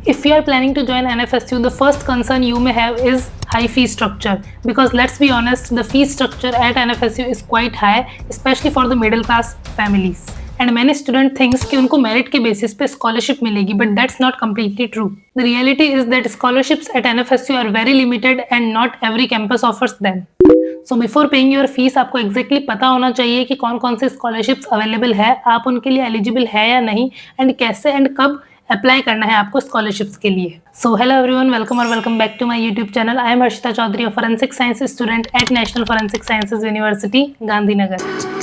If you are planning to join NFSU, the first concern you may have is high fee structure, because let's be honest, the fee structure at NFSU is quite high, especially for the middle class families. And many student thinks कि उनको merit के basis पे scholarship मिलेगी, but that's not completely true. The reality is that scholarships at NFSU are very limited and not every campus offers them. So before paying your fees आपको exactly पता होना चाहिए कि कौन कौन से स्कॉलरशिप्स अवेलेबल है, आप उनके लिए एलिजिबल है या नहीं, एंड कैसे एंड कब अप्लाई करना है आपको स्कॉलरशिप्स के लिए. सो हेलो एवरीवन, वेलकम और welcome back to my YouTube channel. I am Harshita Chaudhary, a forensic science student at national forensic sciences university Gandhinagar.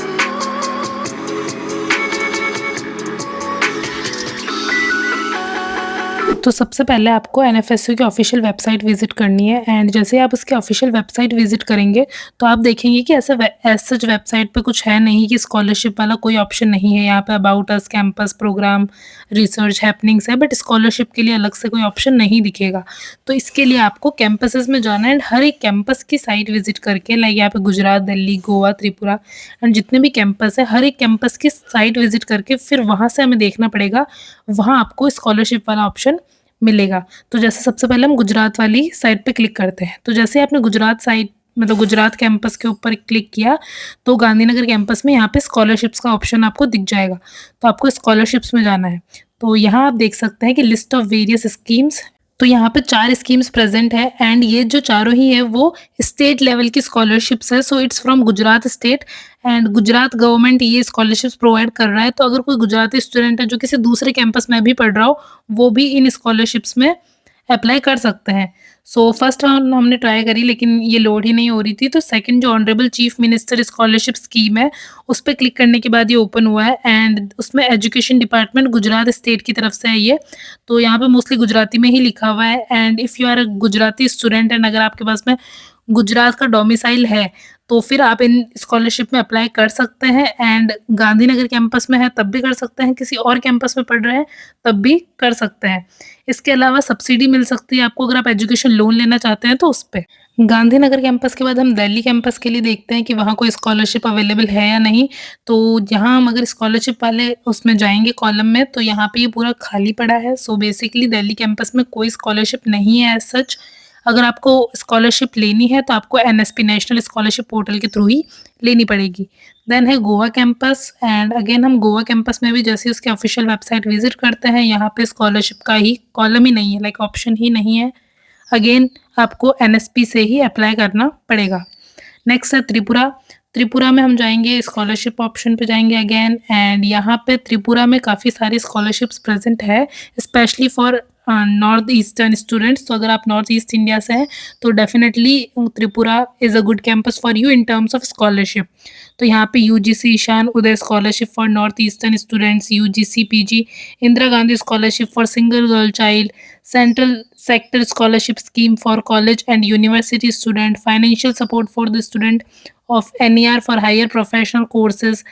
तो सबसे पहले आपको एनएफएसयू की ऑफिशियल वेबसाइट विजिट करनी है, एंड जैसे आप उसकी ऑफिशियल वेबसाइट विजिट करेंगे तो आप देखेंगे कि ऐसा एज सच वेबसाइट पे कुछ है नहीं कि स्कॉलरशिप वाला कोई ऑप्शन नहीं है. यहाँ पे about us, campus, program, research, happenings है, बट स्कॉलरशिप के लिए अलग से कोई ऑप्शन नहीं दिखेगा. तो इसके लिए आपको कैंपसेस में जाना है एंड हर एक कैंपस की साइट विजिट करके, लाइक यहाँ पे गुजरात, दिल्ली, गोवा, त्रिपुरा एंड जितने भी कैंपस है, हर एक कैंपस की साइट विजिट करके फिर वहाँ से हमें देखना पड़ेगा, वहाँ आपको स्कॉलरशिप वाला ऑप्शन मिलेगा. तो जैसे सबसे पहले हम गुजरात वाली साइट पे क्लिक करते हैं. तो जैसे आपने गुजरात साइट मतलब गुजरात कैंपस के ऊपर क्लिक किया तो गांधीनगर कैंपस में यहाँ पे स्कॉलरशिप्स का ऑप्शन आपको दिख जाएगा. तो आपको स्कॉलरशिप्स में जाना है. तो यहाँ आप देख सकते हैं कि लिस्ट ऑफ वेरियस स्कीम्स. तो यहाँ पे 4 स्कीम्स प्रेजेंट है एंड ये जो चारों ही है वो स्टेट लेवल की स्कॉलरशिप्स है. So it's from Gujarat state and Gujarat government ये स्कॉलरशिप्स प्रोवाइड कर रहा है. तो अगर कोई गुजराती स्टूडेंट है जो किसी दूसरे कैंपस में भी पढ़ रहा हो, वो भी इन स्कॉलरशिप्स में अप्लाई कर सकते हैं. सो फर्स्ट राउंड हमने ट्राई करी लेकिन ये लोड ही नहीं हो रही थी. तो सेकंड जो honourable chief minister scholarship scheme है उस पर क्लिक करने के बाद ये ओपन हुआ है एंड उसमें एजुकेशन डिपार्टमेंट गुजरात स्टेट की तरफ से है ये. तो यहाँ पे मोस्टली गुजराती में ही लिखा हुआ है and if you are a Gujarati student and अगर आपके पास में गुजरात का डोमिसाइल है तो फिर आप इन स्कॉलरशिप में अप्लाई कर सकते हैं. एंड गांधीनगर कैंपस में है तब भी कर सकते हैं, किसी और कैंपस में पढ़ रहे हैं तब भी कर सकते हैं. इसके अलावा सब्सिडी मिल सकती है आपको अगर आप एजुकेशन लोन लेना चाहते हैं तो उस पर. गांधीनगर कैंपस के बाद हम दिल्ली कैंपस के लिए देखते हैं कि वहाँ कोई स्कॉलरशिप अवेलेबल है या नहीं. तो यहाँ हम अगर स्कॉलरशिप वाले उसमें जाएंगे कॉलम में तो यहाँ पे ये पूरा खाली पड़ा है. सो बेसिकली दिल्ली कैंपस में कोई स्कॉलरशिप नहीं है एज सच. अगर आपको स्कॉलरशिप लेनी है तो आपको एनएसपी नेशनल स्कॉलरशिप पोर्टल के थ्रू ही लेनी पड़ेगी. देन है गोवा कैंपस एंड अगेन हम गोवा कैंपस में भी जैसे उसके ऑफिशियल वेबसाइट विजिट करते हैं, यहाँ पे स्कॉलरशिप का ही कॉलम ही नहीं है, लाइक ऑप्शन ही नहीं है. अगेन आपको एनएसपी से ही अप्लाई करना पड़ेगा. नेक्स्ट है त्रिपुरा. त्रिपुरा में हम जाएंगे, स्कॉलरशिप ऑप्शन पे जाएंगे अगेन एंड यहाँ पे त्रिपुरा में काफ़ी सारी स्कॉलरशिप्स प्रेजेंट है specially for north eastern students. तो अगर आप नॉर्थ ईस्ट इंडिया से हैं तो definitely Tripura is a good campus for you in terms of scholarship. तो यहाँ पे UGC Ishan Uday scholarship for north eastern students, UGC PG Indira Gandhi scholarship for single girl child, central sector scholarship scheme for college and university student, financial support for the student of NER for higher professional courses.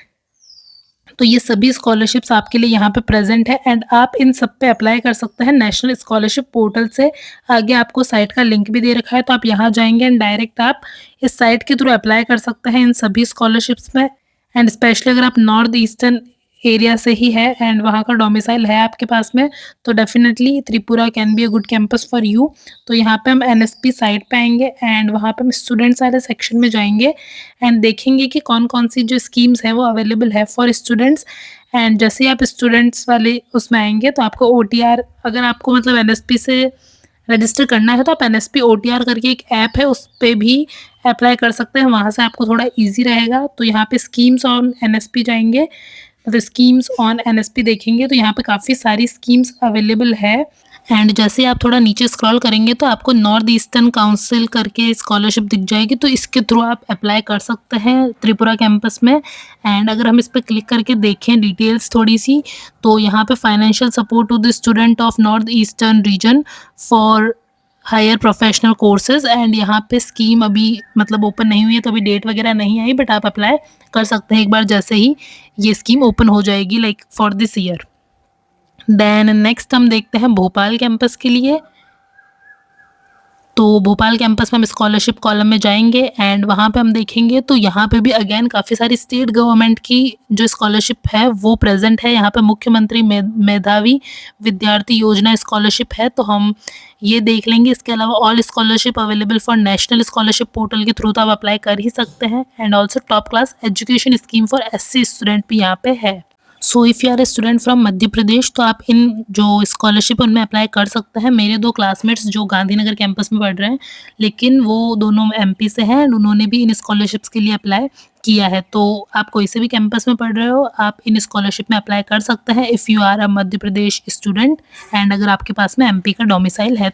तो ये सभी scholarships आपके लिए यहाँ पे present है and आप इन सब पे अप्लाई कर सकते हैं नेशनल स्कॉलरशिप पोर्टल से. आगे आपको साइट का लिंक भी दे रखा है तो आप यहाँ जाएंगे एंड डायरेक्ट आप इस साइट के थ्रू अप्लाई कर सकते हैं इन सभी स्कॉलरशिप्स में. एंड स्पेशली अगर आप नॉर्थ ईस्टर्न एरिया से ही है एंड वहाँ का डोमिसाइल है आपके पास में तो definitely Tripura can be a good campus for you. तो यहाँ पे हम एनएसपी साइट पे आएंगे एंड वहाँ पे हम स्टूडेंट्स वाले सेक्शन में जाएंगे एंड देखेंगे कि कौन कौन सी जो स्कीम्स है वो अवेलेबल है फॉर स्टूडेंट्स. एंड जैसे ही आप स्टूडेंट्स वाले उसमें आएंगे तो आपको ओटीआर, अगर आपको मतलब एनएसपी से रजिस्टर करना है तो आप एनएसपी ओटीआर करके एक ऐप है उस पर भी अप्लाई कर सकते हैं, वहाँ से आपको थोड़ा ईजी रहेगा. तो यहाँ पे स्कीम्स ऑन एनएसपी जाएंगे, मतलब स्कीम्स ऑन एनएसपी देखेंगे तो यहाँ पे काफ़ी सारी स्कीम्स अवेलेबल है. एंड जैसे आप थोड़ा नीचे स्क्रॉल करेंगे तो आपको नॉर्थ ईस्टर्न काउंसिल करके स्कॉलरशिप दिख जाएगी. तो इसके थ्रू आप अप्लाई कर सकते हैं त्रिपुरा कैंपस में. एंड अगर हम इस पर क्लिक करके देखें डिटेल्स थोड़ी सी तो यहाँ पे financial support to the student of north eastern region for higher professional courses. And यहाँ पे स्कीम अभी मतलब ओपन नहीं हुई है तो अभी डेट वगैरह नहीं आई, बट आप अप्लाई कर सकते हैं एक बार जैसे ही ये स्कीम ओपन हो जाएगी like for this year. Then next हम देखते हैं भोपाल कैंपस के लिए. तो भोपाल कैंपस में हम स्कॉलरशिप कॉलम में जाएँगे एंड वहाँ पे हम देखेंगे तो यहाँ पे भी अगेन काफ़ी सारी स्टेट गवर्नमेंट की जो स्कॉलरशिप है वो प्रेज़ेंट है। यहाँ पे मुख्यमंत्री मेधावी विद्यार्थी योजना स्कॉलरशिप है, तो हम ये देख लेंगे। इसके अलावा all scholarship available for national scholarship portal के थ्रू तो आप अप्लाई कर ही सकते हैं and also top class education scheme for SC student भी यहाँ पे है। So if you are a student from Madhya Pradesh तो आप इन जो स्कॉलरशिप उनमें अप्लाई कर सकते हैं। मेरे 2 क्लासमेट्स जो गांधीनगर कैंपस में पढ़ रहे हैं, लेकिन वो दोनों एमपी से हैं एंड उन्होंने भी इन स्कॉलरशिप्स के लिए अप्लाई किया है। तो आप कोई से भी कैंपस में पढ़ रहे हो, आप इन स्कॉलरशिप में अप्लाई कर सकते हैं if you are a Madhya Pradesh student and अगर आपके पास में एमपी का डोमिसाइल है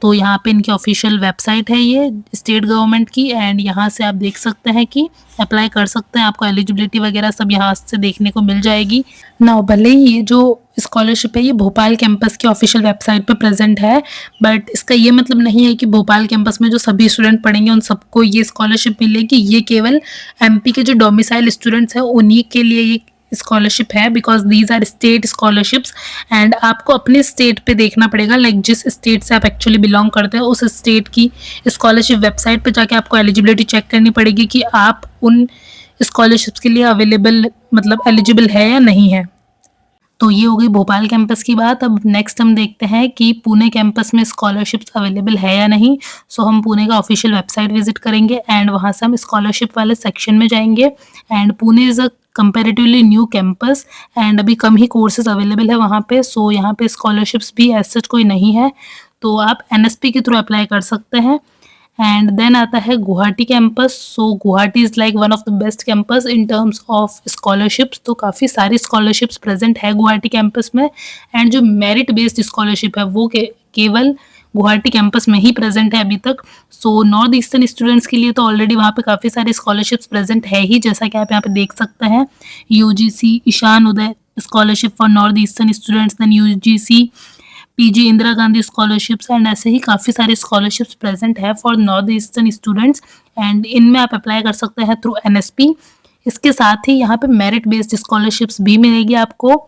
तो यहाँ पे इनकी ऑफिशियल वेबसाइट है ये स्टेट गवर्नमेंट की एंड यहाँ से आप देख सकते हैं कि अप्लाई कर सकते हैं। आपको एलिजिबिलिटी वगैरह सब यहाँ से देखने को मिल जाएगी। नाउ भले ही ये जो स्कॉलरशिप है ये भोपाल कैंपस की ऑफिशियल वेबसाइट पे प्रेजेंट है, बट इसका ये मतलब नहीं है कि भोपाल कैंपस में जो सभी स्टूडेंट पढ़ेंगे उन सबको ये स्कॉलरशिप मिलेगी। ये केवल एमपी के जो डोमिसाइल स्टूडेंट्स हैं उन्हीं के लिए ये स्कॉलरशिप है, because these are state scholarships and आपको अपने स्टेट पे देखना पड़ेगा। लाइक जिस स्टेट से आप एक्चुअली बिलोंग करते हैं उस स्टेट की स्कॉलरशिप वेबसाइट पे जाके आपको एलिजिबिलिटी चेक करनी पड़ेगी कि आप उन स्कॉलरशिप्स के लिए अवेलेबल मतलब एलिजिबल है या नहीं है। तो ये हो गई भोपाल कैंपस की बात। अब नेक्स्ट हम देखते हैं कि पुणे कैंपस में स्कॉलरशिप्स अवेलेबल है या नहीं। सो हम पुणे का ऑफिशियल वेबसाइट विजिट करेंगे एंड वहाँ से हम स्कॉलरशिप वाले सेक्शन में जाएंगे and Pune is a comparatively new campus and अभी कम ही कोर्सेज अवेलेबल है वहाँ पे। सो यहाँ पे स्कॉलरशिप्स भी एज सच कोई नहीं है, तो आप एनएसपी के थ्रू अप्लाई कर सकते हैं। एंड देन आता है Guwahati campus. So Guwahati is like one of the best campus in terms of scholarships. तो काफ़ी सारी स्कॉलरशिप्स प्रेजेंट है गुवाहाटी कैंपस में एंड जो मेरिट बेस्ड स्कॉलरशिप है वो केवल गुवाहाटी कैंपस में ही प्रेजेंट है अभी तक। सो नॉर्थ ईस्टर्न स्टूडेंट्स के लिए तो ऑलरेडी वहाँ पे काफ़ी सारे स्कॉलरशिप्स प्रेजेंट है ही, जैसा कि आप यहाँ पे देख सकते हैं। UGC Ishan Uday scholarship for north eastern students, then UGC PG Indira Gandhi scholarships and ऐसे ही काफ़ी सारे स्कॉलरशिप्स प्रेजेंट है for north eastern students and इनमें आप अप्लाई कर सकते हैं थ्रू एनएसपी। इसके साथ ही यहाँ पे मेरिट बेस्ड स्कॉलरशिप्स भी मिलेगी आपको।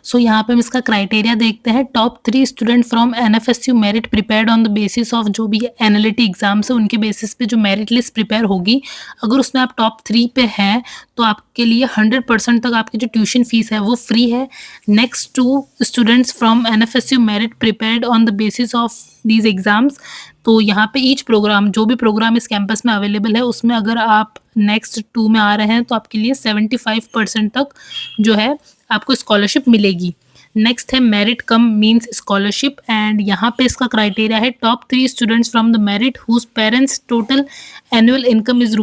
सो यहाँ पे हम इसका क्राइटेरिया देखते हैं। Top 3 student from NFSU merit prepared on the basis of जो भी एनालिटी एग्जाम्स है उनके बेसिस पे जो मेरिट लिस्ट प्रिपेयर होगी, अगर उसमें आप टॉप 3 पे हैं तो आपके लिए 100% तक आपकी जो ट्यूशन फीस है वो फ्री है। Next 2 students from NFSU merit prepared on the basis of these exams. तो यहाँ पे ईच प्रोग्राम जो भी प्रोग्राम इस कैंपस में अवेलेबल है उसमें अगर आप नेक्स्ट 2 में आ रहे हैं तो आपके लिए 75% तक जो है आपको स्कॉलरशिप मिलेगी। नेक्स्ट है merit cum means scholarship and यहाँ पे इसका क्राइटेरिया है top 3 students from the merit whose parents total annual income is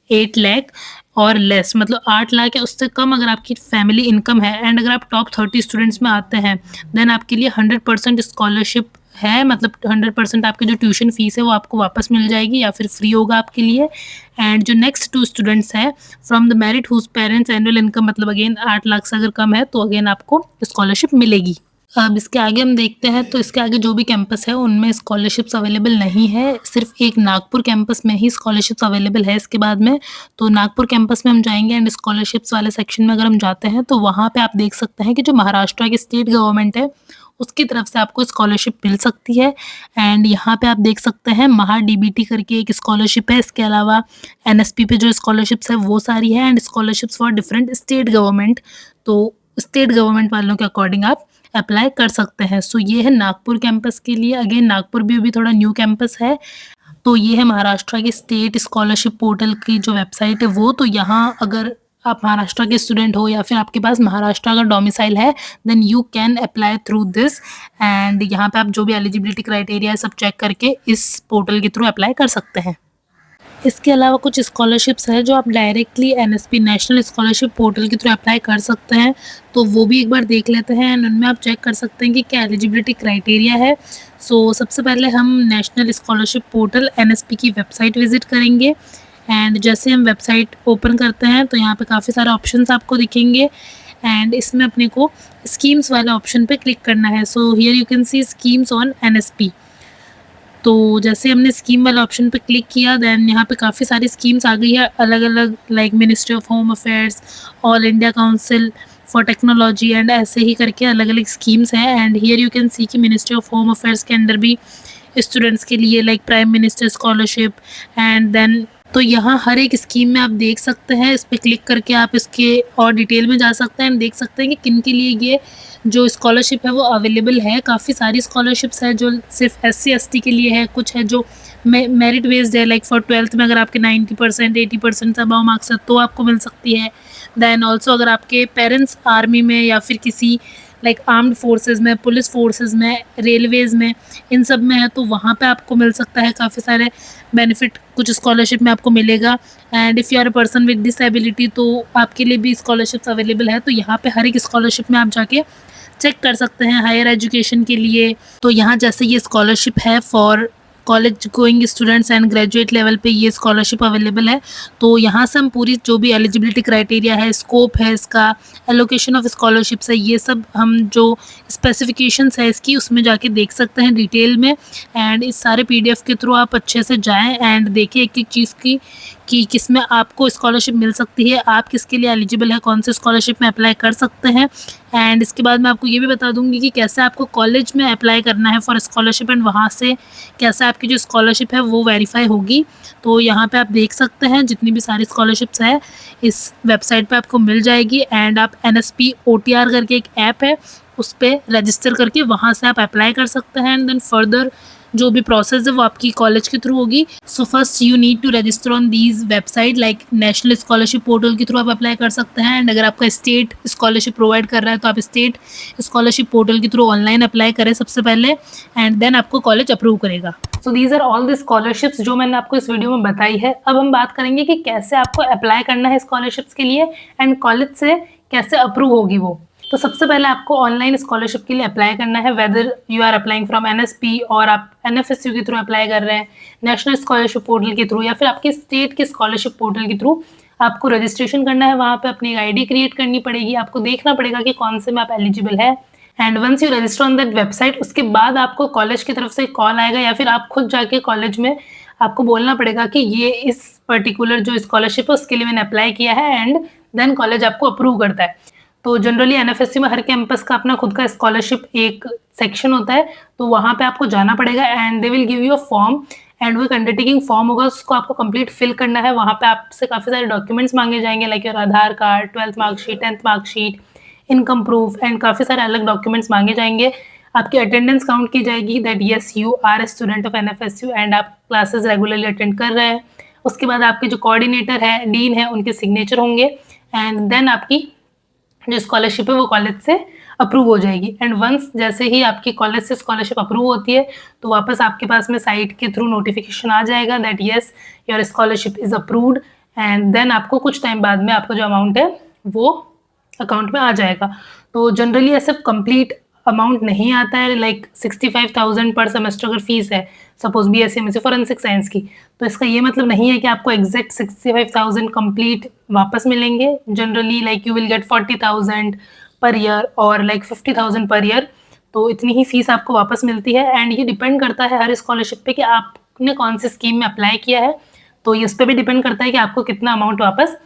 ₹8 lakh or less, मतलब 8 लाख या उससे कम अगर आपकी फैमिली इनकम है एंड अगर आप टॉप 30 स्टूडेंट्स में आते हैं देन आपके लिए 100% स्कॉलरशिप है, मतलब 100% आपकी जो ट्यूशन फीस है वो आपको वापस मिल जाएगी या फिर फ्री होगा आपके लिए। एंड जो नेक्स्ट 2 स्टूडेंट्स है from the merit whose parents annual income मतलब अगेन 8 लाख से अगर कम है तो अगेन आपको स्कॉलरशिप मिलेगी। अब इसके आगे हम देखते हैं तो इसके आगे जो भी कैंपस है उनमें स्कॉलरशिप्स अवेलेबल नहीं है, सिर्फ एक नागपुर कैंपस में ही स्कॉलरशिप्स अवेलेबल है इसके बाद में। तो नागपुर कैंपस में हम जाएंगे एंड स्कॉलरशिप्स वाले सेक्शन में अगर हम जाते हैं तो वहाँ पे आप देख सकते हैं कि जो महाराष्ट्र की स्टेट गवर्नमेंट है उसकी तरफ से आपको स्कॉलरशिप मिल सकती है एंड यहाँ पे आप देख सकते हैं महा डीबीटी करके एक स्कॉलरशिप है। इसके अलावा एनएसपी पे जो स्कॉलरशिप्स है वो सारी है and scholarships for different state government, तो स्टेट गवर्नमेंट वालों के अकॉर्डिंग आप अप्लाई कर सकते हैं। सो ये है नागपुर कैंपस के लिए। अगेन नागपुर भी अभी थोड़ा न्यू कैंपस है। तो ये है महाराष्ट्र की स्टेट स्कॉलरशिप पोर्टल की जो वेबसाइट है वो। तो यहाँ अगर आप महाराष्ट्र के स्टूडेंट हो या फिर आपके पास महाराष्ट्र का डोमिसाइल है then you can apply through this and यहाँ पे आप जो भी एलिजिबिलिटी क्राइटेरिया है सब चेक करके इस पोर्टल के थ्रू अप्लाई कर सकते हैं। इसके अलावा कुछ स्कॉलरशिप्स है जो आप directly NSP national scholarship portal के थ्रू अप्लाई कर सकते हैं, तो वो भी एक बार देख लेते हैं एंड उनमें आप चेक कर सकते हैं कि क्या एलिजिबिलिटी क्राइटेरिया है। सो सबसे पहले हम नेशनल स्कॉलरशिप पोर्टल एनएसपी की वेबसाइट विजिट करेंगे एंड जैसे हम वेबसाइट ओपन करते हैं तो यहाँ पे काफ़ी सारे ऑप्शंस आपको दिखेंगे एंड इसमें अपने को स्कीम्स वाले ऑप्शन पे क्लिक करना है। So here you can C schemes on NSP. तो जैसे हमने स्कीम वाला ऑप्शन पे क्लिक किया देन यहाँ पे काफ़ी सारी स्कीम्स आ गई है अलग अलग, like ministry of home affairs, all India council for technology and ऐसे ही करके अलग अलग स्कीम्स हैं and here you can see कि मिनिस्ट्री ऑफ होम अफेयर्स के अंडर भी स्टूडेंट्स के लिए like prime minister scholarship and then तो यहाँ हर एक स्कीम में आप देख सकते हैं, इस पे क्लिक करके आप इसके और डिटेल में जा सकते हैं एंड देख सकते हैं कि किन के लिए ये जो स्कॉलरशिप है वो अवेलेबल है। काफ़ी सारी स्कॉलरशिप्स है जो सिर्फ SC ST के लिए है, कुछ है जो मेरिट बेस्ड है लाइक फॉर 12th में अगर आपके 90% 80% से अबव मार्क्स है तो आपको मिल सकती है। देन ऑल्सो अगर आपके पेरेंट्स आर्मी में या फिर किसी लाइक आर्म्ड फोर्सेस में, पुलिस फोर्सेस में, रेलवेज में, इन सब में है तो वहाँ पे आपको मिल सकता है काफ़ी सारे बेनिफिट कुछ स्कॉलरशिप में आपको मिलेगा। And if you are a person with disability तो आपके लिए भी स्कॉलरशिप्स अवेलेबल है। तो यहाँ पे हर एक स्कॉलरशिप में आप जाके चेक कर सकते हैं हायर एजुकेशन के लिए। तो यहाँ जैसे ये स्कॉलरशिप है for college going students and graduate level पे ये स्कॉलरशिप अवेलेबल है। तो यहाँ से हम पूरी जो भी एलिजिबिलिटी क्राइटेरिया है, स्कोप है इसका, एलोकेशन ऑफ स्कॉलरशिप्स है, ये सब हम जो स्पेसिफिकेशंस है इसकी उसमें जाके देख सकते हैं डिटेल में। एंड इस सारे PDF के थ्रू आप अच्छे से जाएं एंड देखिए एक एक चीज़ की कि किस में आपको स्कॉलरशिप मिल सकती है, आप किसके लिए एलिजिबल है, कौन से स्कॉलरशिप में अप्लाई कर सकते हैं। एंड इसके बाद मैं आपको ये भी बता दूंगी कि कैसे आपको कॉलेज में अप्लाई करना है फॉर स्कॉलरशिप एंड वहाँ से कैसे आपकी जो स्कॉलरशिप है वो वेरीफाई होगी। तो यहाँ पे आप देख सकते हैं जितनी भी सारी स्कॉलरशिप्स है इस वेबसाइट पे आपको मिल जाएगी। एंड आप NSP OTR करके एक ऐप है उस पर रजिस्टर करके वहाँ से आप अप्लाई कर सकते हैं। एंड देन फर्दर जो भी प्रोसेस है वो आपकी कॉलेज के थ्रू होगी। So first you need to register on these website like national scholarship portal के थ्रू आप अप्लाई कर सकते हैं। एंड अगर आपका स्टेट स्कॉलरशिप प्रोवाइड कर रहा है तो आप स्टेट स्कॉलरशिप पोर्टल के थ्रू ऑनलाइन अप्लाई करें सबसे पहले एंड देन आपको कॉलेज अप्रूव करेगा। So these are all the scholarships जो मैंने आपको इस वीडियो में बताई है। अब हम बात करेंगे कि कैसे आपको अप्लाई करना है स्कॉलरशिप्स के लिए एंड कॉलेज से कैसे अप्रूव होगी वो। तो सबसे पहले आपको ऑनलाइन स्कॉलरशिप के लिए अप्लाई करना है, whether you are applying from NSP और आप NFSU के थ्रू अप्लाई कर रहे हैं, नेशनल स्कॉलरशिप पोर्टल के थ्रू या फिर आपके स्टेट के स्कॉलरशिप पोर्टल के थ्रू आपको रजिस्ट्रेशन करना है। वहाँ पे अपनी ID क्रिएट करनी पड़ेगी, आपको देखना पड़ेगा कि कौन से में आप एलिजिबल है। And once you register on that website उसके बाद आपको कॉलेज की तरफ से कॉल आएगा या फिर आप खुद जाके कॉलेज में आपको बोलना पड़ेगा कि ये इस पर्टिकुलर जो स्कॉलरशिप है उसके लिए मैंने अप्लाई किया है एंड देन कॉलेज आपको अप्रूव करता है। तो जनरली NFSU में हर कैंपस का अपना खुद का स्कॉलरशिप एक सेक्शन होता है तो वहाँ पे आपको जाना पड़ेगा and they will give you a form and वो एक अंडरटेकिंग फॉर्म होगा, उसको आपको कंप्लीट फिल करना है। वहाँ पे आपसे काफ़ी सारे डॉक्यूमेंट्स मांगे जाएंगे like your Aadhaar card, 12th marksheet, 10th marksheet, income proof and काफ़ी सारे अलग डॉक्यूमेंट्स मांगे जाएंगे। आपकी अटेंडेंस काउंट की जाएगी that yes you are a student of NFSU and आप क्लासेस रेगुलरली अटेंड कर रहे हैं। उसके बाद आपके जो कोऑर्डिनेटर है, डीन है, उनके सिग्नेचर होंगे एंड देन आपकी जो स्कॉलरशिप है वो कॉलेज से अप्रूव हो जाएगी। एंड वंस जैसे ही आपकी कॉलेज से स्कॉलरशिप अप्रूव होती है तो वापस आपके पास में साइट के थ्रू नोटिफिकेशन आ जाएगा that yes your scholarship is approved and then आपको कुछ टाइम बाद में आपका जो अमाउंट है वो अकाउंट में आ जाएगा। तो जनरली ऐसे कंप्लीट अमाउंट नहीं आता है लाइक 65,000 पर सेमेस्टर अगर फीस है suppose BSc MSc forensic science की, तो इसका ये मतलब नहीं है कि आपको एग्जैक्ट 65,000 कंप्लीट वापस मिलेंगे। Generally like you will get 40,000 per year और लाइक 50,000 पर ईयर, तो इतनी ही फीस आपको वापस मिलती है। एंड ये डिपेंड करता है हर स्कॉलरशिप पे कि आपने कौन सी स्कीम में अप्लाई किया है, तो इस पर भी डिपेंड करता है कि आपको कितना अमाउंट वापस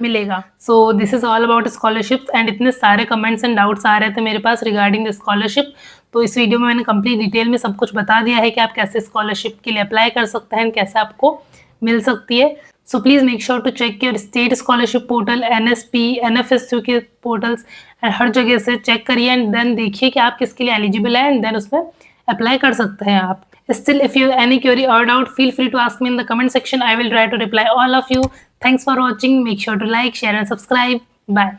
मिलेगा। So this is all about scholarship and इतने सारे कमेंट्स एंड डाउट्स आ रहे थे मेरे पास रिगार्डिंग द स्कॉलरशिप, तो इस वीडियो में मैंने कंप्लीट डिटेल में सब कुछ बता दिया है कि आप कैसे स्कॉलरशिप के लिए अप्लाई कर सकते हैं, कैसे आपको मिल सकती है। So please make sure to check your state scholarship portal, NSP, NFSU के पोर्टल्स हर जगह से चेक करिए एंड देन देखिए कि आप किसके लिए एलिजिबल है एंड देन उसमें अप्लाई कर सकते हैं आप। Still, if you have any query or doubt, feel free to ask me in the comment section. I will try to reply all of you. Thanks for watching. Make sure to like, share and subscribe. Bye.